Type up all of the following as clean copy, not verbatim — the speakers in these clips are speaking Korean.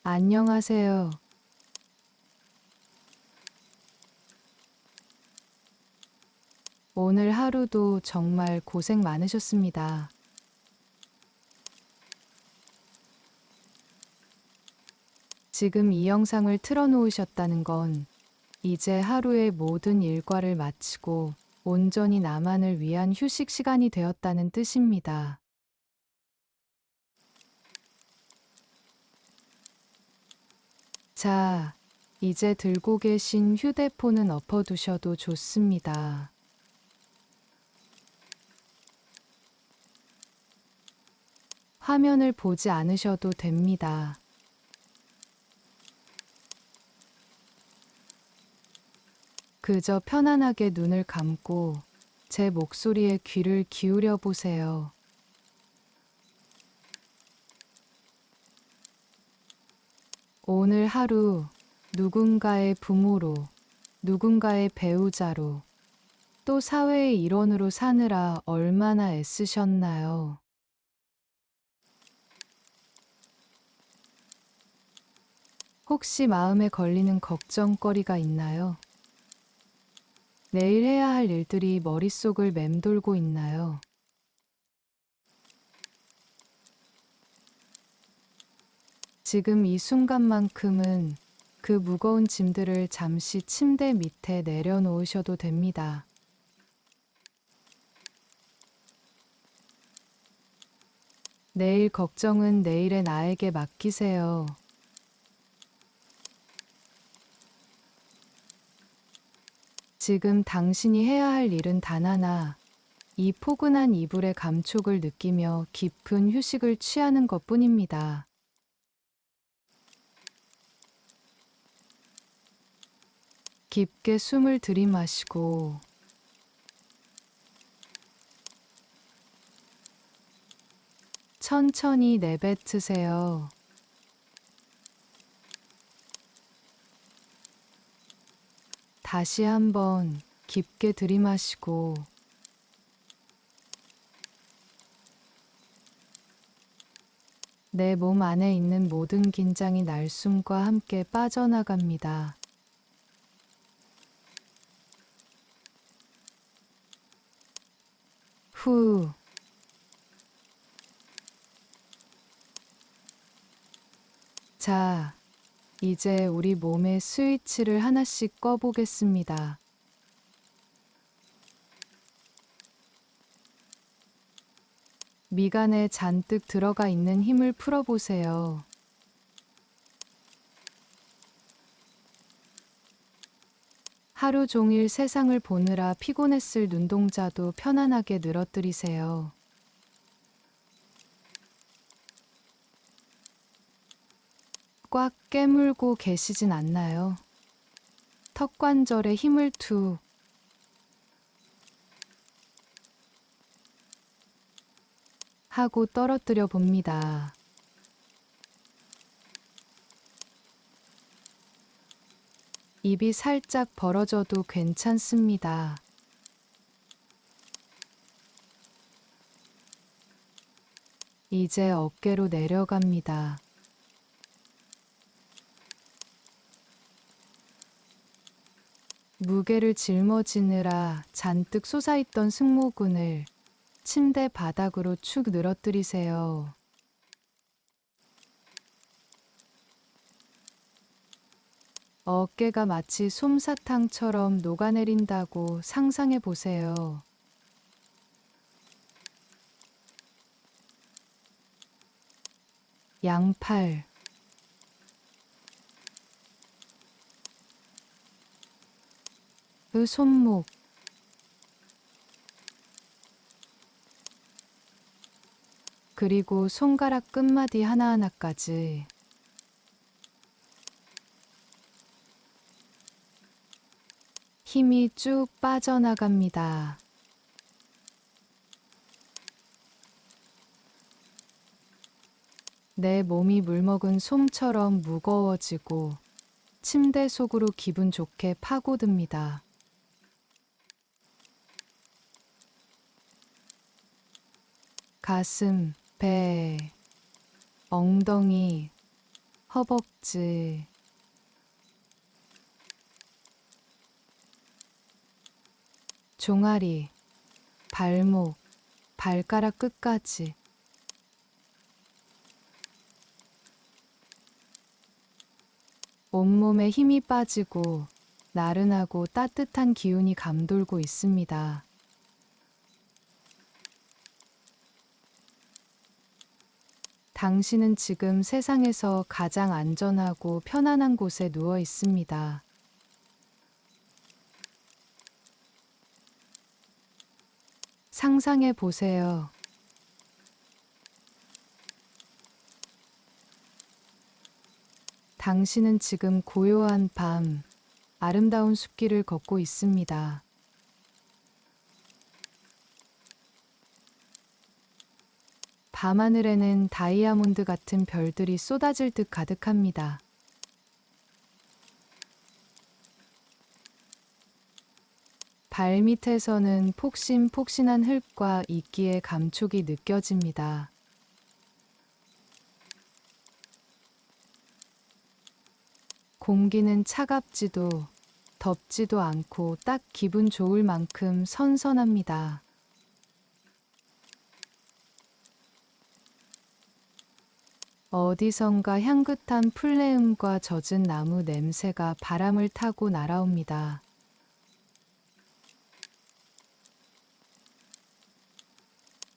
안녕하세요. 오늘 하루도 정말 고생 많으셨습니다. 지금 이 영상을 틀어놓으셨다는 건 이제 하루의 모든 일과를 마치고 온전히 나만을 위한 휴식 시간이 되었다는 뜻입니다. 자, 이제 들고 계신 휴대폰은 엎어두셔도 좋습니다. 화면을 보지 않으셔도 됩니다. 그저 편안하게 눈을 감고 제 목소리에 귀를 기울여 보세요. 오늘 하루 누군가의 부모로, 누군가의 배우자로, 또 사회의 일원으로 사느라 얼마나 애쓰셨나요? 혹시 마음에 걸리는 걱정거리가 있나요? 내일 해야 할 일들이 머릿속을 맴돌고 있나요? 지금 이 순간만큼은 그 무거운 짐들을 잠시 침대 밑에 내려놓으셔도 됩니다. 내일 걱정은 내일의 나에게 맡기세요. 지금 당신이 해야 할 일은 단 하나, 이 포근한 이불의 감촉을 느끼며 깊은 휴식을 취하는 것뿐입니다. 깊게 숨을 들이마시고 천천히 내뱉으세요. 다시 한번 깊게 들이마시고 내 몸 안에 있는 모든 긴장이 날숨과 함께 빠져나갑니다. 후. 자, 이제 우리 몸의 스위치를 하나씩 꺼보겠습니다. 미간에 잔뜩 들어가 있는 힘을 풀어보세요. 하루 종일 세상을 보느라 피곤했을 눈동자도 편안하게 늘어뜨리세요. 꽉 깨물고 계시진 않나요? 턱관절에 힘을 툭. 하고 떨어뜨려 봅니다. 입이 살짝 벌어져도 괜찮습니다. 이제 어깨로 내려갑니다. 무게를 짊어지느라 잔뜩 솟아있던 승모근을 침대 바닥으로 축 늘어뜨리세요. 어깨가 마치 솜사탕처럼 녹아내린다고 상상해 보세요. 양팔, 그 손목, 그리고 손가락 끝마디 하나하나까지 힘이 쭉 빠져나갑니다. 내 몸이 물먹은 솜처럼 무거워지고 침대 속으로 기분 좋게 파고듭니다. 가슴, 배, 엉덩이, 허벅지, 종아리, 발목, 발가락 끝까지. 온몸에 힘이 빠지고 나른하고 따뜻한 기운이 감돌고 있습니다. 당신은 지금 세상에서 가장 안전하고 편안한 곳에 누워 있습니다. 상상해 보세요. 당신은 지금 고요한 밤, 아름다운 숲길을 걷고 있습니다. 밤하늘에는 다이아몬드 같은 별들이 쏟아질 듯 가득합니다. 발밑에서는 폭신폭신한 흙과 이끼의 감촉이 느껴집니다. 공기는 차갑지도 덥지도 않고 딱 기분 좋을 만큼 선선합니다. 어디선가 향긋한 풀내음과 젖은 나무 냄새가 바람을 타고 날아옵니다.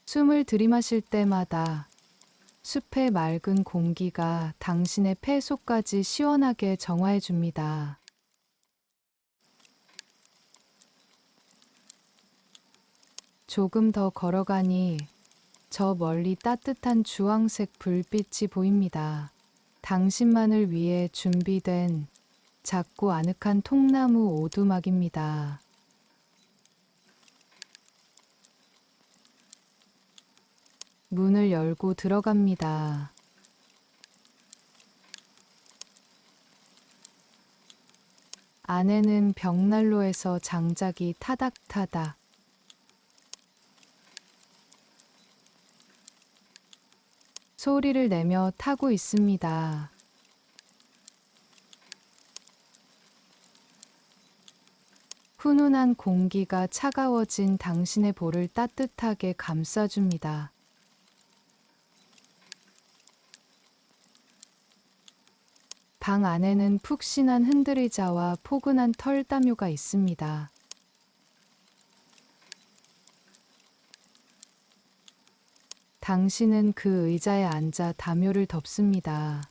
숨을 들이마실 때마다 숲의 맑은 공기가 당신의 폐 속까지 시원하게 정화해 줍니다. 조금 더 걸어가니 저 멀리 따뜻한 주황색 불빛이 보입니다. 당신만을 위해 준비된 작고 아늑한 통나무 오두막입니다. 문을 열고 들어갑니다. 안에는 벽난로에서 장작이 타닥타닥, 소리를 내며 타고 있습니다. 훈훈한 공기가 차가워진 당신의 볼을 따뜻하게 감싸줍니다. 방 안에는 푹신한 흔들의자와 포근한 털담요가 있습니다. 당신은 그 의자에 앉아 담요를 덮습니다.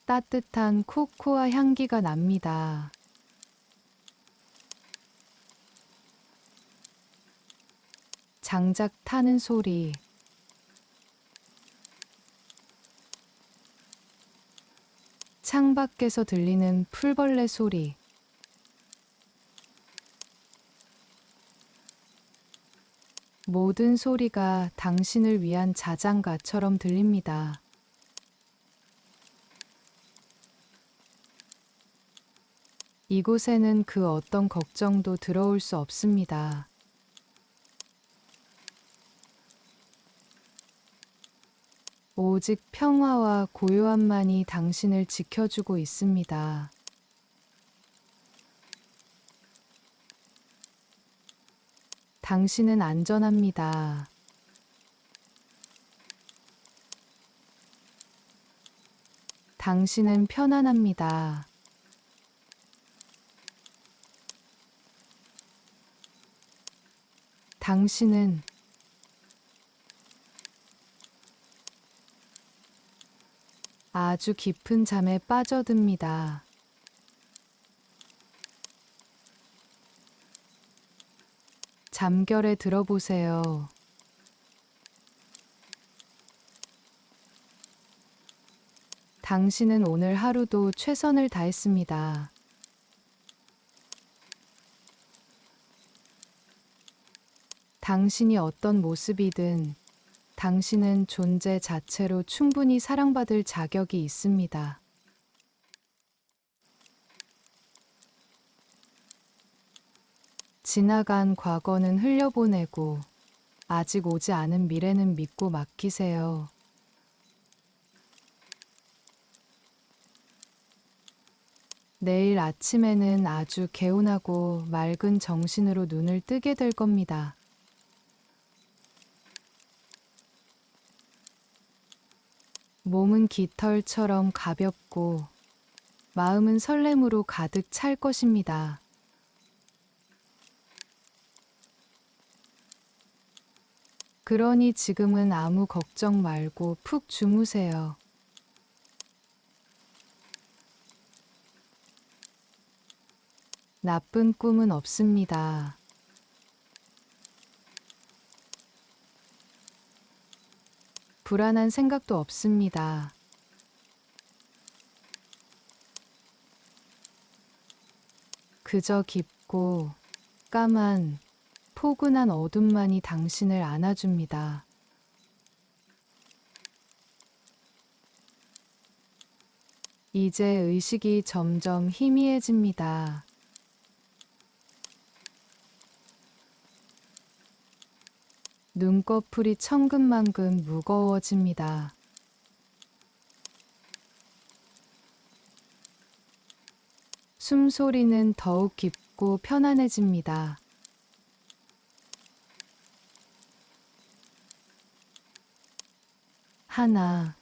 따뜻한 코코아 향기가 납니다. 장작 타는 소리, 창밖에서 들리는 풀벌레 소리, 모든 소리가 당신을 위한 자장가처럼 들립니다. 이곳에는 그 어떤 걱정도 들어올 수 없습니다. 오직 평화와 고요함만이 당신을 지켜주고 있습니다. 당신은 안전합니다. 당신은 편안합니다. 당신은 아주 깊은 잠에 빠져듭니다. 잠결에 들어보세요. 당신은 오늘 하루도 최선을 다했습니다. 당신이 어떤 모습이든 당신은 존재 자체로 충분히 사랑받을 자격이 있습니다. 지나간 과거는 흘려보내고 아직 오지 않은 미래는 믿고 맡기세요. 내일 아침에는 아주 개운하고 맑은 정신으로 눈을 뜨게 될 겁니다. 몸은 깃털처럼 가볍고 마음은 설렘으로 가득 찰 것입니다. 그러니 지금은 아무 걱정 말고 푹 주무세요. 나쁜 꿈은 없습니다. 불안한 생각도 없습니다. 그저 깊고 까만 포근한 어둠만이 당신을 안아줍니다. 이제 의식이 점점 희미해집니다. 눈꺼풀이 천근만근 무거워집니다. 숨소리는 더욱 깊고 편안해집니다. 하나,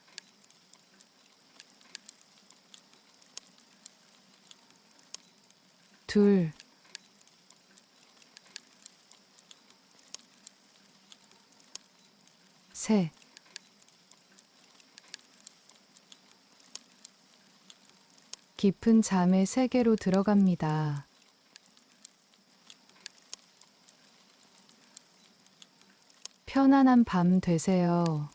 둘, 셋. 깊은 잠의 세계로 들어갑니다. 편안한 밤 되세요.